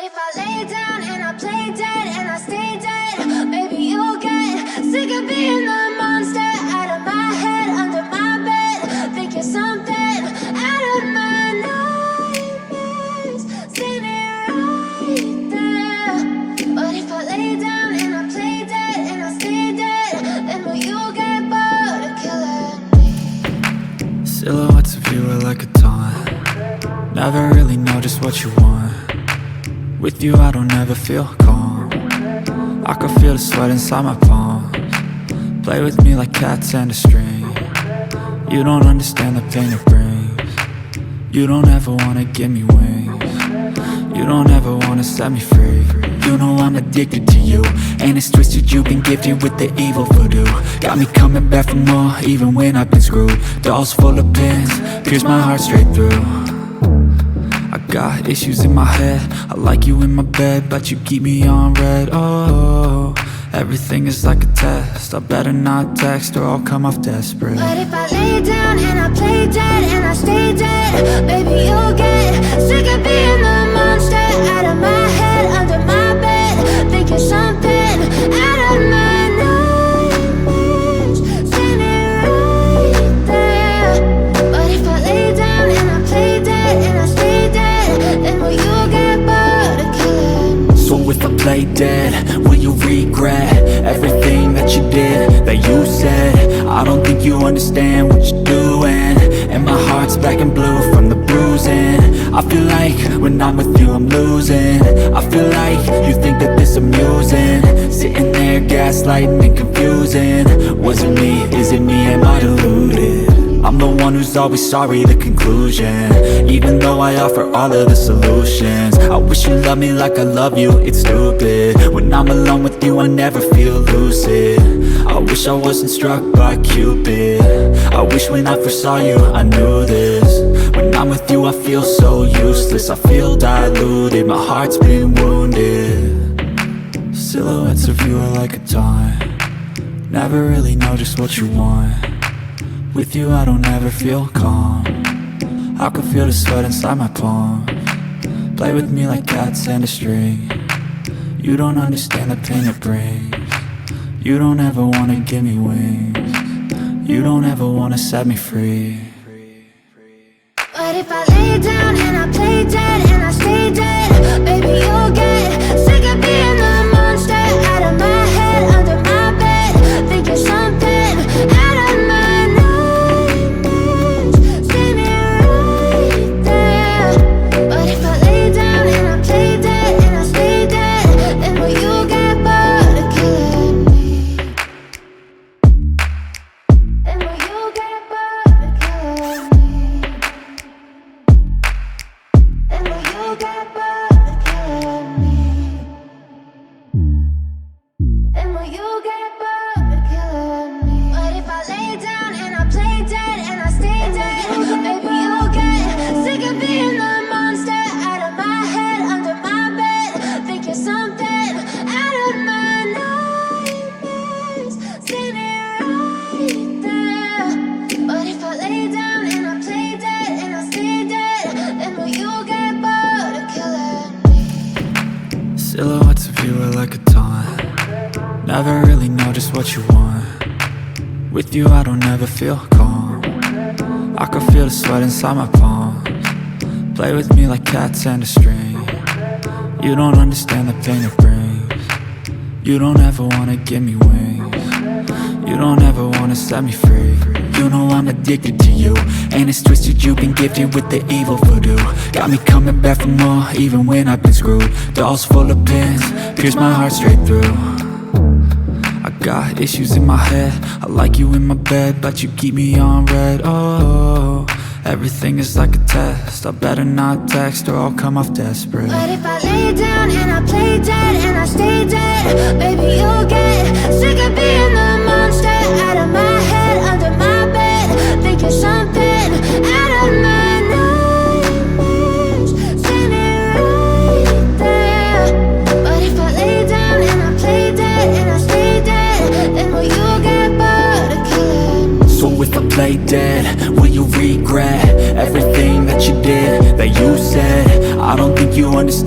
if I lay down and I play dead and I stay dead? Maybe you'll get sick of being the monster out of my head, under my bed. Think you're something out of my nightmares, standing right there. But if I lay down and I play dead and I stay dead, then will you get bored of killing me? Silhouettes of you are like a taunt. Never really know just what you want. With you I don't ever feel calm. I can feel the sweat inside my palms. Play with me like cats and a string. You don't understand the pain it brings. You don't ever wanna give me wings. You don't ever wanna set me free. You know I'm addicted to you, and it's twisted, you've been gifted with the evil voodoo. Got me coming back for more, even when I've been screwed. Dolls full of pins, pierce my heart straight through. I got issues in my head, I like you in my bed, but you keep me on red. Oh, everything is like a test, I better not text or I'll come off desperate. But if I lay down and I play dead and I stay dead, baby you'll get sick of being the monster out of my head, under my bed. Think you're something out of my nightmares, standing right there. But if I lay down and I play dead and I stay dead, then will you get bored of killing me? So if I play dead, will you regret everything that you did, that you said? I don't think you understand what you're doing, and my heart's black and blue from the bruising. I feel like when I'm with you I'm losing. I feel like you think that this amusing, sitting there gaslighting and confusing. Was it me? Is it me? Am I deluded? I'm the one who's always sorry, the conclusion, even though I offer all of the solutions. I wish you loved me like I love you, it's stupid. When I'm alone with you I never feel lucid. I wish I wasn't struck by Cupid. I wish when I first saw you I knew this. When I'm with you I feel so useless, I feel diluted, my heart's been wounded. Silhouettes of you are like a taunt. Never really know just what you want. With you I don't ever feel calm. I can feel the sweat inside my palms. Play with me like cats and a string. You don't understand the pain it brings. You don't ever wanna give me wings. You don't ever wanna set me free. But if I lay down and I play dead and I stay dead, baby you'll get sick of being the monster out of my head, under my bed. Think you're something out of my nightmares, standing right there. But if I lay down and I play dead and I stay dead, then will you get bored of killing me? Then will you get bored of killing me? Then will you get bored of killing me? Then will you get bored of killing me? But if I lay down and I play dead and I stay dead, maybe you'll get sick of being the monster out of my head, under my bed. Think you're something out of my nightmares, standing right there. But if I lay down and I play dead and I stay dead, then will you get bored of killing me? Silhouettes of you are like a taunt. Never really know just what you want. With you I don't ever feel calm. I can feel the sweat inside my palms. Play with me like cats and a string. You don't understand the pain it brings. You don't ever wanna give me wings. You don't ever wanna set me free. You know I'm addicted to you, and it's twisted, you've been gifted with the evil voodoo. Got me coming back for more, even when I've been screwed. Dolls full of pins, pierce my heart straight through. I got issues in my head, I like you in my bed, but you keep me on red. Oh, everything is like a test, I better not text or I'll come off desperate. But if I lay down and I play dead and I stay dead, baby you'll get sick of being the monster out of my head, under my bed. Think you're something out of my nightmares, standing right there. But if I lay down and I play dead and I stay dead, then will you get bored of killing me? So if I play dead, will you regret everything that you did, that you said? I don't think you understand